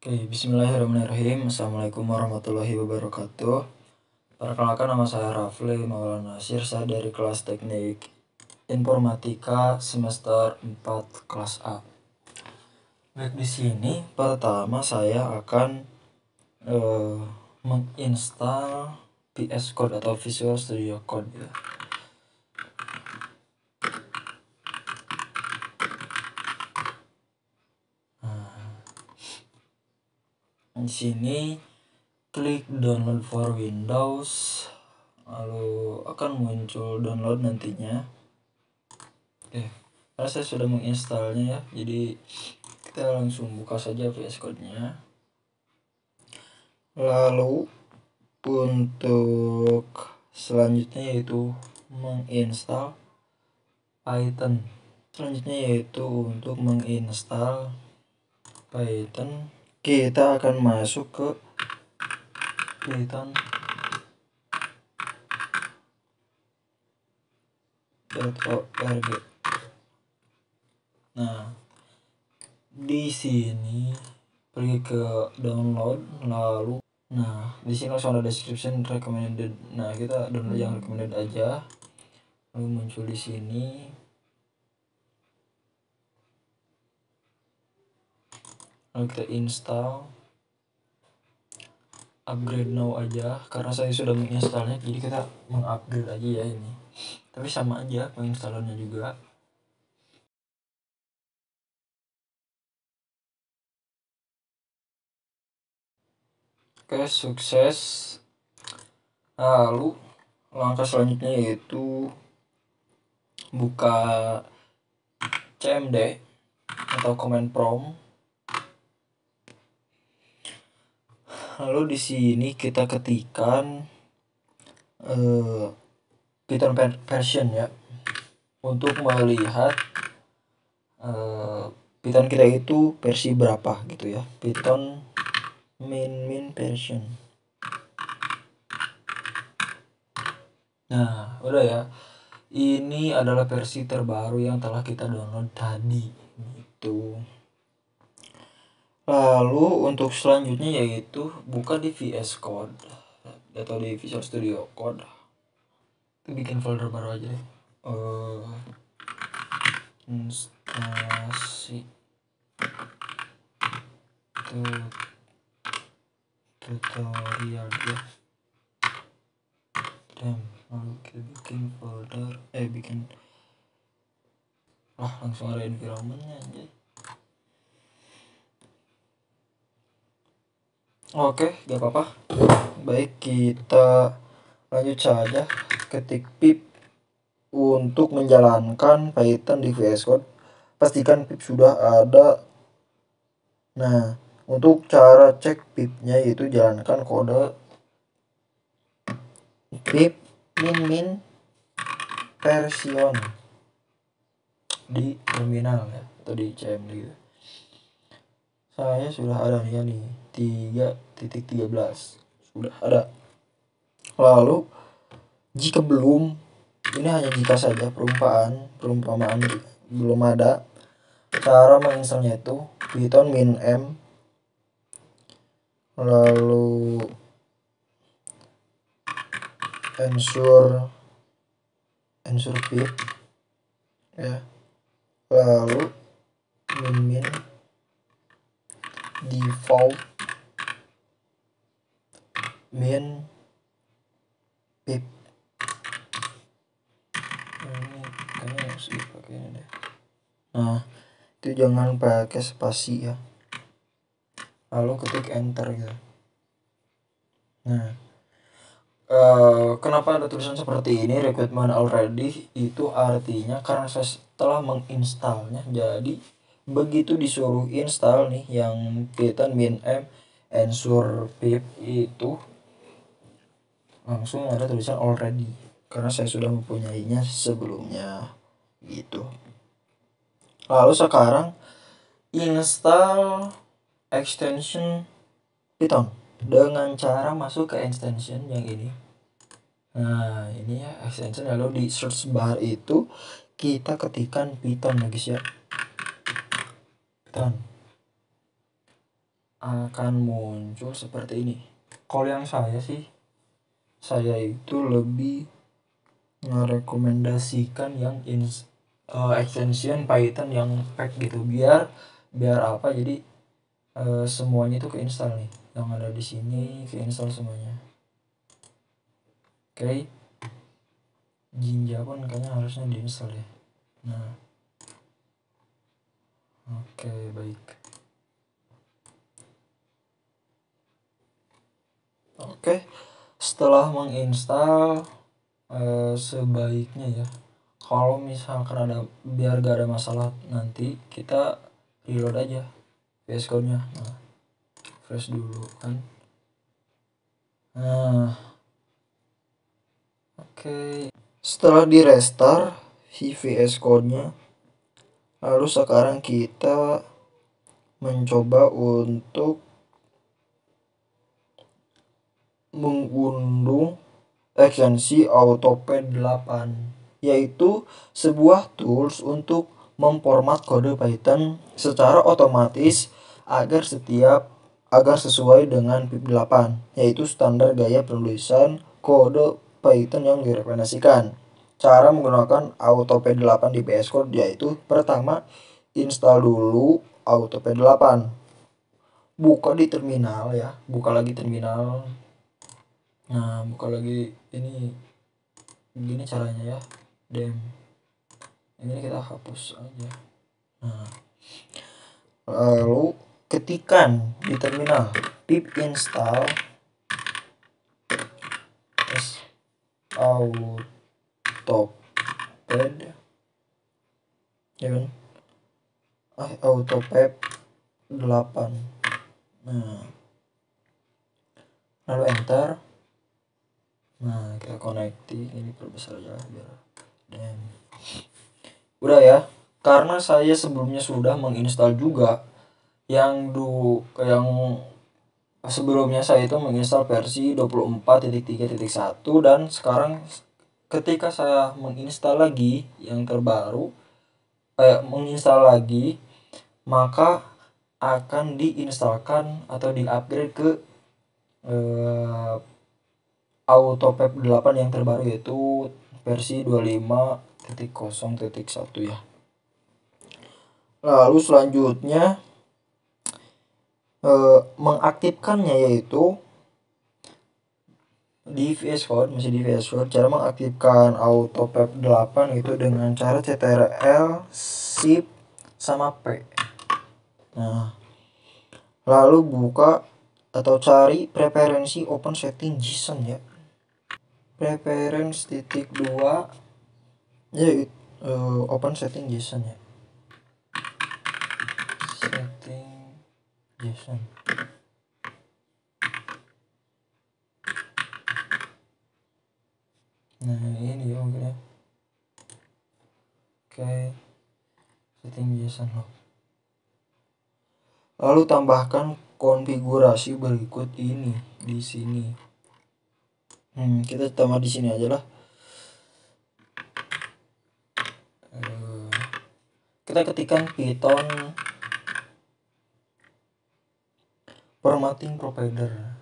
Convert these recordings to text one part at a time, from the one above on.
Oke, bismillahirrahmanirrahim. Assalamualaikum warahmatullahi wabarakatuh. Perkenalkan, nama saya Rafli Maulana Nasir. Saya dari kelas teknik informatika semester 4 kelas A. Baik, di sini pertama saya akan menginstal VS Code atau Visual Studio Code ya. Di sini klik download for Windows, lalu akan muncul download nantinya. Oke, karena saya sudah menginstalnya ya, jadi kita langsung buka saja VS Code nya. Lalu untuk selanjutnya yaitu menginstal Python. Selanjutnya yaitu untuk menginstal Python, kita akan masuk ke python.org. Nah, di sini pergi ke download, lalu di sini langsung ada description recommended. Nah, kita download yang recommended aja. Lalu muncul di sini. Lalu kita install. Upgrade now aja karena saya sudah menginstalnya, jadi kita mengupgrade aja ya ini. Tapi sama aja penginstalannya juga. Oke, sukses. Lalu langkah selanjutnya yaitu buka CMD atau command prompt. Lalu di sini kita ketikkan Python version ya, untuk melihat Python kita itu versi berapa gitu ya. Python min version. Nah, udah ya. Ini adalah versi terbaru yang telah kita download tadi gitu. Lalu untuk selanjutnya yaitu buka di VS Code atau di Visual Studio Code. Itu bikin folder baru aja deh. Instalasi tutorial ya. Lalu kita bikin folder, langsung ada environmentnya aja. Oke, gak apa-apa. Baik, kita lanjut saja. Ketik pip untuk menjalankan Python di VS Code. Pastikan pip sudah ada. Nah, untuk cara cek pipnya yaitu jalankan kode pip min version di terminal ya, atau di CMD gitu. Saya sudah ada nih 3.13 sudah ada. Lalu jika belum, ini hanya jika saja, perumpamaan belum ada, cara menginstalnya itu python min m, lalu ensure pip ya, lalu min default min pip. Ini kayaknya harus dipakai ini deh. Nah, itu jangan pakai spasi ya, lalu ketik enter gitu. Nah, kenapa ada tulisan seperti ini requirement already, itu artinya karena saya telah menginstalnya, jadi begitu disuruh install nih yang Python min m ensure pip itu langsung ada tulisan already karena saya sudah mempunyainya sebelumnya gitu. Lalu sekarang install extension Python dengan cara masuk ke extension yang ini. Nah, ini ya extension, lalu di search bar itu kita ketikkan Python ya guys ya. Python. akan muncul seperti ini. Kalau yang saya itu lebih merekomendasikan yang extension Python yang pack gitu, biar apa, jadi semuanya itu keinstall nih, yang ada di sini keinstall semuanya. Oke. Jinja pun kayaknya harusnya diinstal ya. Nah, oke, baik. Oke, setelah menginstal sebaiknya ya, kalau misalkan ada, biar gak ada masalah nanti, kita reload aja VS Code nya. Nah, fresh dulu kan. Nah, oke. Setelah di restart VS Code nya, lalu sekarang kita mencoba untuk mengunduh ekstensi AutoPad 8, yaitu sebuah tools untuk memformat kode Python secara otomatis agar sesuai dengan PIP 8, yaitu standar gaya penulisan kode Python yang direkomendasikan. Cara menggunakan AutoPad 8 di VS Code yaitu pertama, install dulu AutoPad 8. Buka di terminal ya, buka lagi terminal. Nah, buka lagi ini, begini caranya ya, ini kita hapus aja. Nah, lalu ketikkan di terminal pip install AutoPad ya kan, AutoPad 8. Nah, lalu enter. Nah, kita connecting, ini perbesar aja biar udah ya. Karena saya sebelumnya sudah menginstal juga yang sebelumnya saya itu menginstal versi 24.3.1, dan sekarang ketika saya menginstal lagi yang terbaru, menginstal lagi, maka akan diinstalkan atau di-upgrade ke AutoPad 8 yang terbaru, yaitu versi 25.0.1 ya. Lalu selanjutnya mengaktifkannya yaitu di VS Code, masih di VS Code. Cara mengaktifkan AutoPad 8 itu dengan cara CTRL Shift sama P. Nah, lalu buka atau cari preferensi open setting JSON ya. Preference titik 2 ya, open setting JSON ya. Setting JSON. Nah, ini ya mungkin ya. Oke. Setting JSON loh. Lalu tambahkan konfigurasi berikut ini di sini. Kita tambah di sini aja lah. Kita ketikkan Python formatting provider.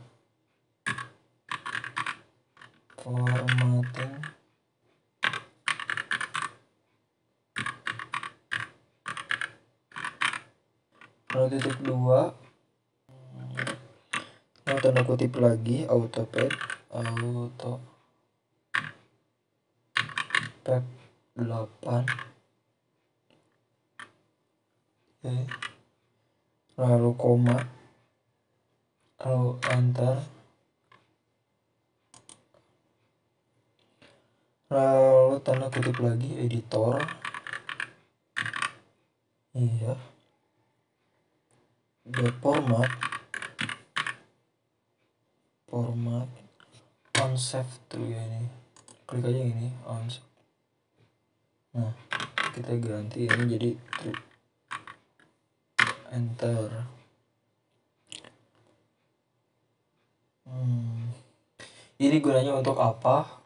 Lalu titik 2, lalu tanda kutip lagi AutoPad 8. Oke. Lalu koma, lalu enter. Lalu tanda kutip lagi editor. Iya. Format on save tuh ya, ini klik aja ini on save. Nah, kita ganti ini jadi enter. Ini gunanya untuk apa?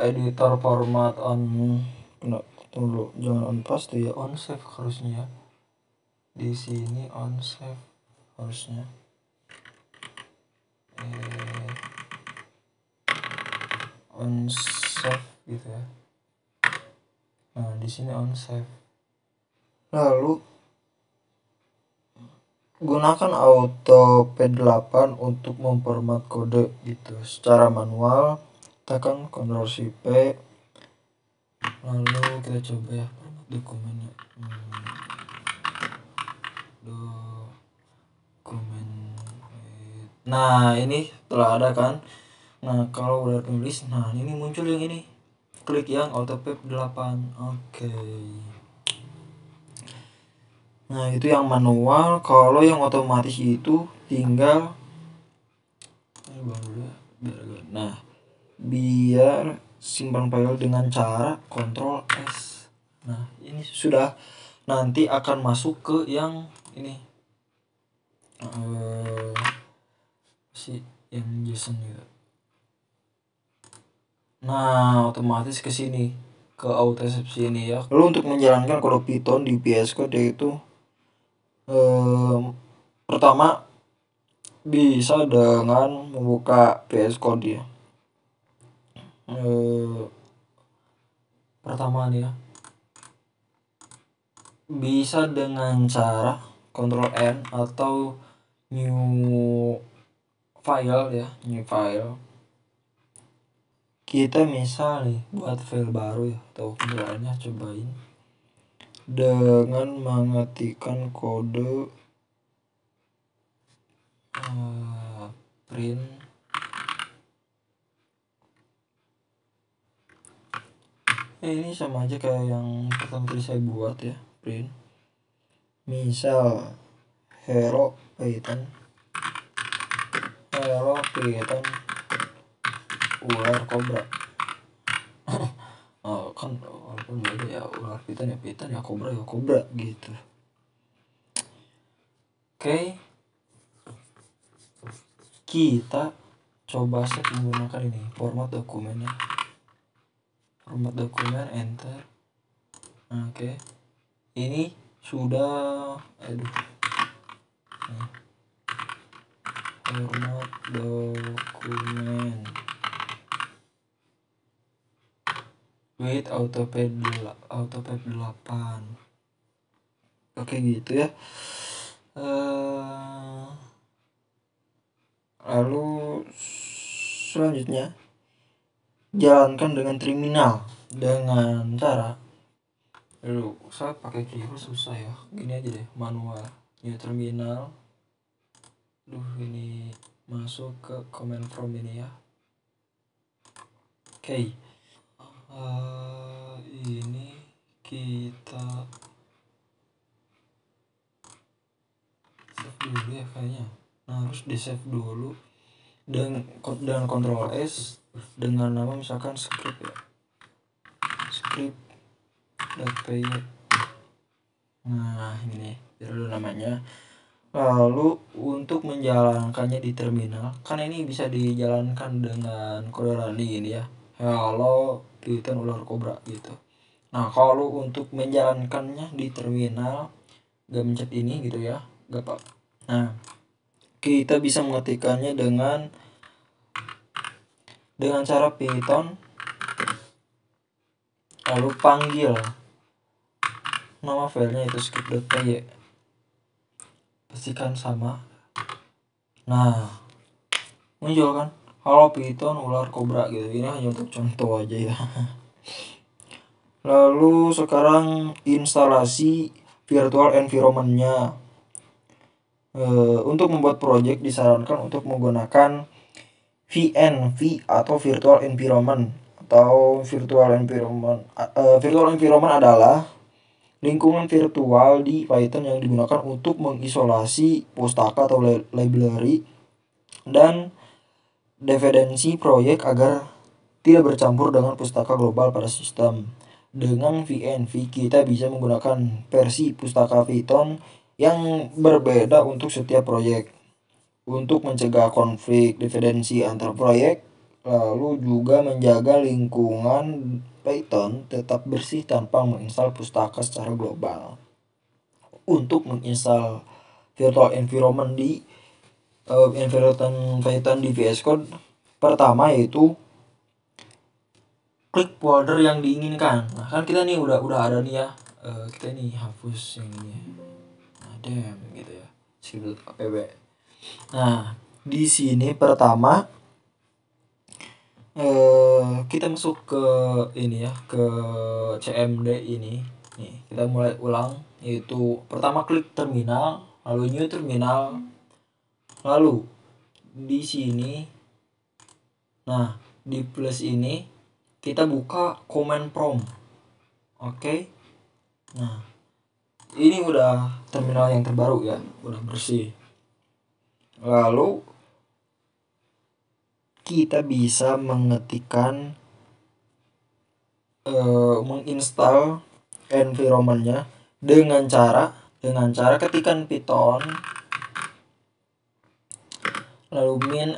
Editor format on, tunggu, jangan on pass tuh ya, on save harusnya. Di sini on save harusnya. on save gitu ya. Nah di sini on save. Lalu gunakan auto P8 untuk memformat kode gitu secara manual. Tekan Ctrl Shift P. Lalu kita coba ya format dokumennya. Dokumen. Nah ini telah ada kan. Nah kalau udah tulis, nah ini muncul yang ini. Klik yang auto P8. Oke. Nah itu yang manual. Kalau yang otomatis itu tinggal nah biar simpan file dengan cara Ctrl S. Nah ini sudah nanti akan masuk ke yang ini yang JSON gitu. Nah otomatis ke sini ke auto save ini ya. Lalu untuk menjalankan kode Python di VS Code yaitu pertama bisa dengan membuka VS Code ya. Pertama nih ya, bisa dengan cara Ctrl N atau new file ya, new file. Kita misal nih buat file baru ya, atau caranya cobain dengan mengetikkan kode print ini sama aja kayak yang pertama kali saya buat ya, print misal hello Python ular kobra. Kan walaupun beda ya, ular Python ya kobra gitu. Oke. Kita coba set menggunakan ini format dokumennya. Format dokumen enter. Oke. Ini sudah format dokumen with auto P8. Oke gitu ya. Lalu selanjutnya jalankan dengan terminal dengan cara saya pakai keyboard susah ya, gini aja deh manual ya, terminal. Ini masuk ke command from ini ya. Oke. Ini kita save dulu ya kayaknya. Nah harus di save dulu dengan Ctrl S dengan nama misalkan script ya, script.py. Nah ini dulu namanya. Lalu untuk menjalankannya di terminal, kan ini bisa dijalankan dengan kode running ini ya, hello Python ular kobra gitu. Nah kalau untuk menjalankannya di terminal gak mencet ini gitu ya, gak apa. Nah kita bisa mengetikkannya dengan cara Python lalu panggil nama filenya itu script.py, pastikan sama. Nah muncul kan halo Python ular kobra gitu. Ini hanya untuk contoh aja ya. Lalu sekarang instalasi virtual environment-nya. Untuk membuat project disarankan untuk menggunakan VNV atau virtual environment. Virtual environment adalah lingkungan virtual di Python yang digunakan untuk mengisolasi pustaka atau library dan dependensi proyek agar tidak bercampur dengan pustaka global pada sistem. Dengan VNV kita bisa menggunakan versi pustaka Python yang berbeda untuk setiap proyek untuk mencegah konflik dependensi antar proyek, lalu juga menjaga lingkungan Python tetap bersih tanpa menginstal pustaka secara global. Untuk menginstal virtual environment di environment Python di VS Code, pertama yaitu klik folder yang diinginkan. Nah, kan kita nih udah ada nih ya. Kita nih hapus yang ini. Nah, gitu ya. Script.apb. Nah, di sini pertama kita masuk ke ini ya, ke CMD ini. Nih, kita mulai ulang, yaitu pertama klik terminal, lalu new terminal, lalu di sini, nah di plus ini kita buka command prompt. Oke. Nah, ini udah terminal yang terbaru ya, udah bersih. Lalu kita bisa mengetikkan menginstal environmentnya dengan cara ketikan python lalu min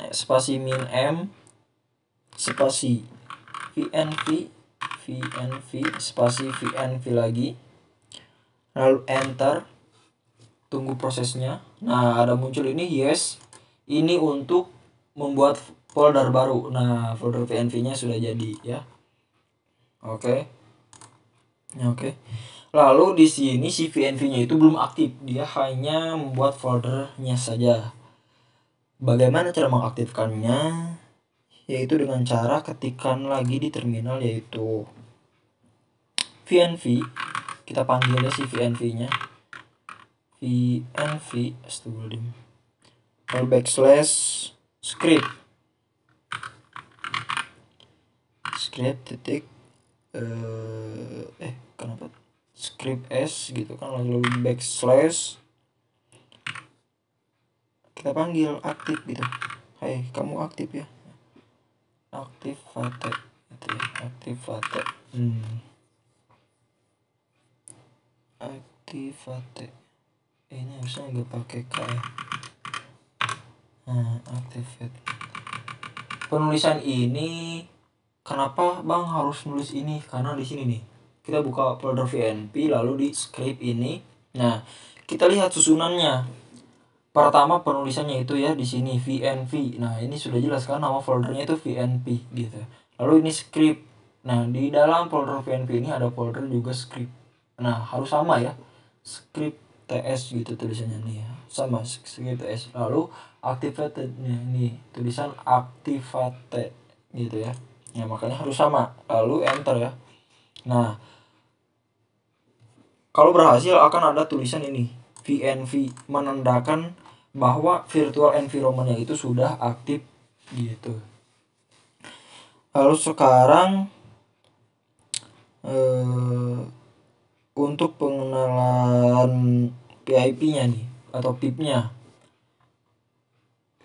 m spasi vnv spasi vnv lagi, lalu enter, tunggu prosesnya. Nah, ada muncul ini yes, ini untuk membuat folder baru. Nah, folder vnv nya sudah jadi ya. Oke. Lalu di sini si vnv-nya itu belum aktif, dia hanya membuat foldernya saja. Bagaimana cara mengaktifkannya? Yaitu dengan cara ketikkan lagi di terminal, yaitu vnv. Kita panggil ya si vnv-nya. vnv / script titik kenapa script s gitu kan, lalu backslash kita panggil aktif gitu. Hai, kamu aktif ya, aktivate gitu ya, aktivate aktivate ini harusnya nggak pakai k ya. Activate. Penulisan ini kenapa bang harus nulis ini? Karena di sini nih kita buka folder vnp lalu di script ini. Nah, kita lihat susunannya. Pertama penulisannya itu ya di sini vnv. Nah, ini sudah jelas kan nama foldernya itu vnp gitu. Lalu ini script. Nah, di dalam folder vnv ini ada folder juga script. Nah, harus sama ya. Script ts gitu tulisannya nih ya. Sama script ts. Lalu activate nih tulisan activate gitu ya. Ya, makanya harus sama. Lalu enter ya. Nah, kalau berhasil akan ada tulisan ini vnv, menandakan bahwa virtual environment-nya itu sudah aktif gitu. Lalu sekarang untuk pengenalan PIP-nya nih atau PIP-nya,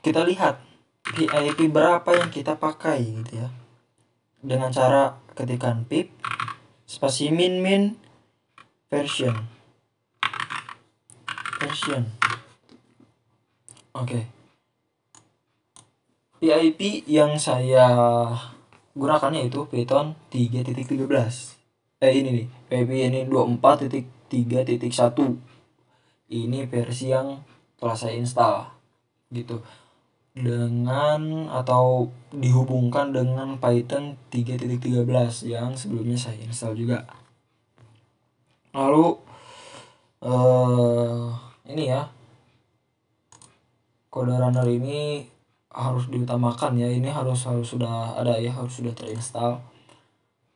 kita lihat PIP berapa yang kita pakai gitu ya, dengan cara ketikan pip spasi min version. Oke. PIP yang saya gunakannya itu Python 3.13. Ini nih, PIP ini 24.3.1. Ini versi yang telah saya install gitu. Dengan atau dihubungkan dengan Python 3.13 yang sebelumnya saya install juga. Lalu ini ya, kode runner ini harus diutamakan ya, ini harus sudah ada ya, harus sudah terinstall.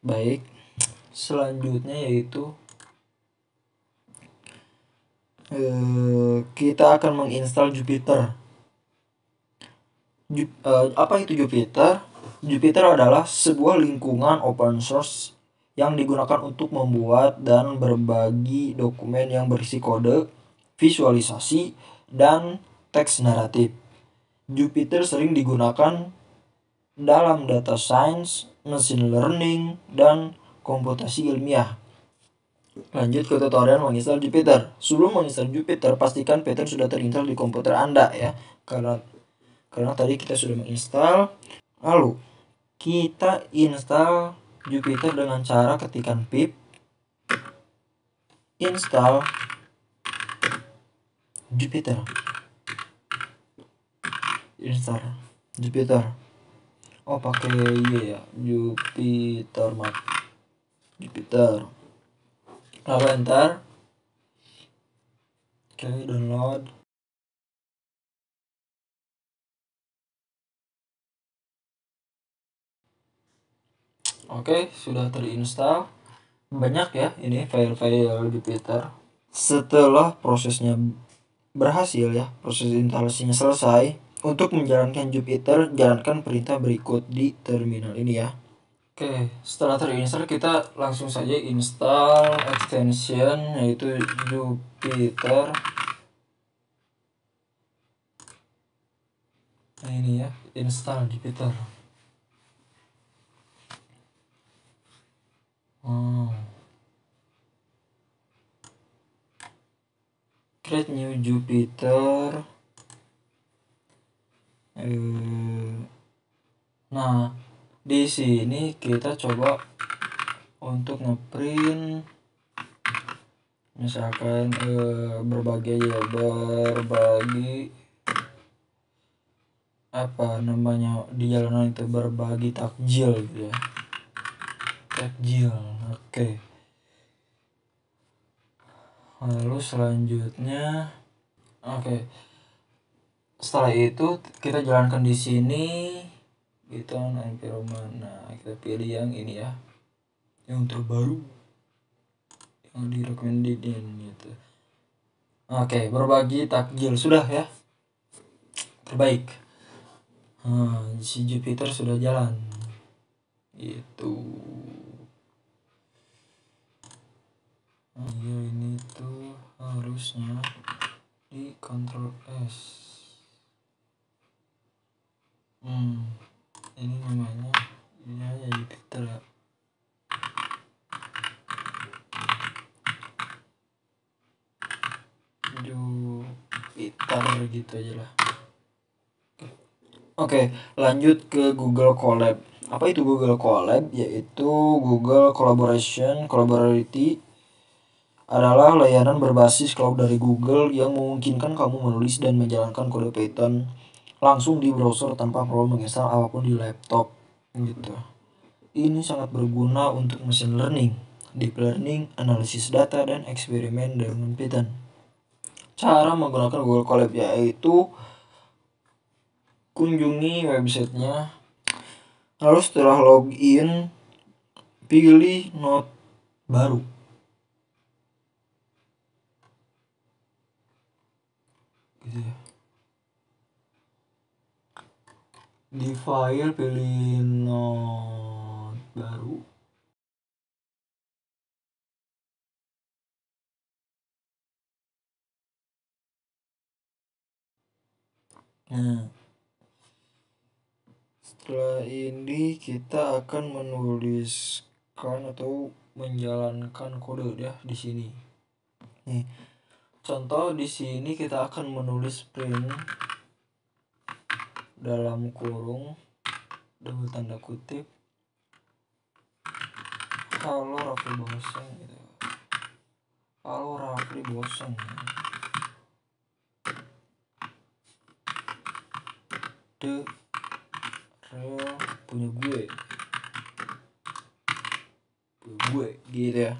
Baik, selanjutnya yaitu kita akan menginstal Jupyter. Apa itu Jupyter? Jupyter adalah sebuah lingkungan open source yang digunakan untuk membuat dan berbagi dokumen yang berisi kode, visualisasi, dan teks naratif. Jupyter sering digunakan dalam data science, machine learning, dan komputasi ilmiah. Lanjut ke tutorial menginstal Jupyter. Sebelum menginstal Jupyter, pastikan Python sudah terinstall di komputer Anda ya. Karena tadi kita sudah menginstal. Lalu kita install Jupyter dengan cara ketikan pip install Jupyter. Oh pakai ya Jupyter Map. Jupyter. Lalu enter. Oke, download. Oke, sudah terinstall. Banyak ya ini file-file Jupyter. Setelah prosesnya berhasil ya, proses instalasinya selesai, untuk menjalankan Jupyter, jalankan perintah berikut di terminal ini ya. Oke, setelah terinstall kita langsung saja install extension yaitu Jupyter. Nah ini ya, install Jupyter. Create new Jupyter. Nah, di sini kita coba untuk ngeprint misalkan berbagi apa namanya di jalanan itu, berbagi takjil gitu ya. Takjil. Oke. Lalu selanjutnya setelah itu kita jalankan di sini gitu environment. Nah, kita pilih yang ini ya, yang terbaru, yang direkomendasiin gitu. Oke, berbagi takjil sudah ya, terbaik. Si Jupyter sudah jalan itu. Ini tuh harusnya di Ctrl S. Ini namanya ini aja Jupyter ya. Jupyter gitu aja lah. Oke, lanjut ke Google Colab. Apa itu Google Colab? Yaitu Google Collabority adalah layanan berbasis cloud dari Google yang memungkinkan kamu menulis dan menjalankan kode Python langsung di browser tanpa perlu menginstal apapun di laptop gitu. Ini sangat berguna untuk machine learning, deep learning, analisis data, dan eksperimen dengan Python. Cara menggunakan Google Colab yaitu kunjungi websitenya, lalu setelah login pilih note baru. Gitu ya. Di file pilih note baru. Nah, setelah ini kita akan menuliskan atau menjalankan kode ya di sini. Nih, contoh di sini kita akan menulis print dalam kurung double tanda kutip halo Rafli bosan gitu. Halo Rafli bosan. The real punya gue gitu ya.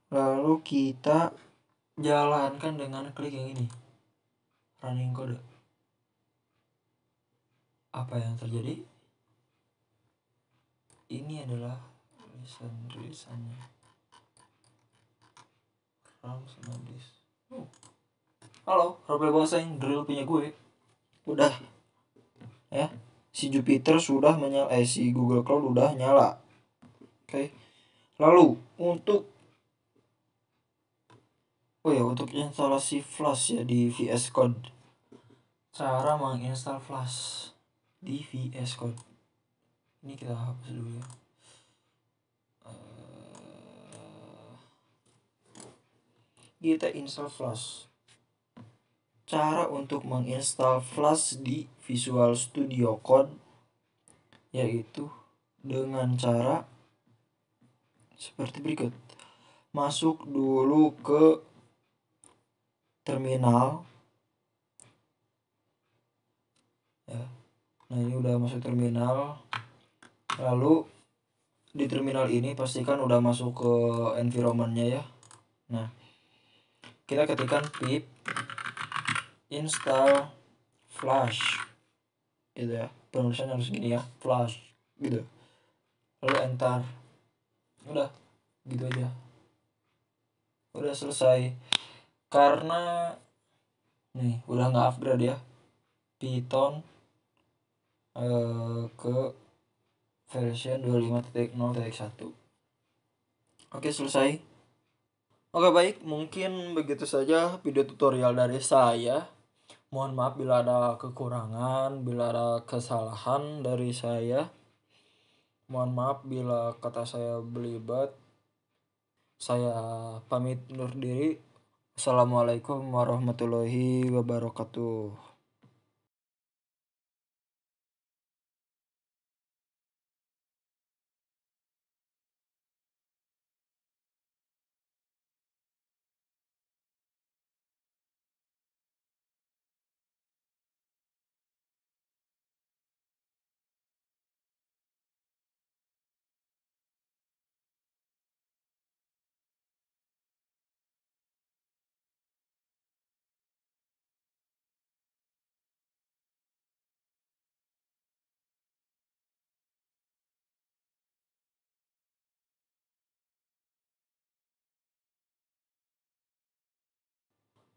Lalu kita jalankan dengan klik yang ini, running code. Apa yang terjadi? Ini adalah tulisannya halo Rafli bosan, drill punya gue. Udah ya, si Jupyter sudah menyala, si Google Cloud udah nyala. Oke. Lalu untuk instalasi Flash ya di VS Code. Cara menginstal Flash di VS Code. Ini kita hapus dulu ya. Kita install Flash. Cara untuk menginstal Flash di Visual Studio Code yaitu dengan cara seperti berikut. Masuk dulu ke terminal. Nah, ini udah masuk terminal. Lalu di terminal ini pastikan udah masuk ke environment-nya ya. Nah, kita ketikkan pip install flash gitu ya. Penulisannya harus gini ya, flash gitu. Lalu enter. Udah gitu aja. Udah selesai. Karena nih udah nggak upgrade ya Python ke version 25.0.1. Oke, selesai. Oke, baik, mungkin begitu saja video tutorial dari saya. Mohon maaf bila ada kekurangan, bila ada kesalahan dari saya. Mohon maaf bila kata saya belibet. Saya pamit undur diri. Assalamualaikum warahmatullahi wabarakatuh.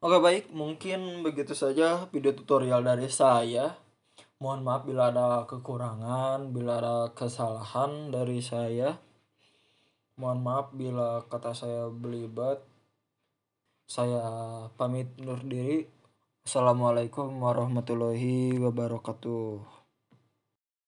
Oke, baik, mungkin begitu saja video tutorial dari saya. Mohon maaf bila ada kekurangan, bila ada kesalahan dari saya. Mohon maaf bila kata saya belibet. Saya pamit undur diri. Assalamualaikum warahmatullahi wabarakatuh.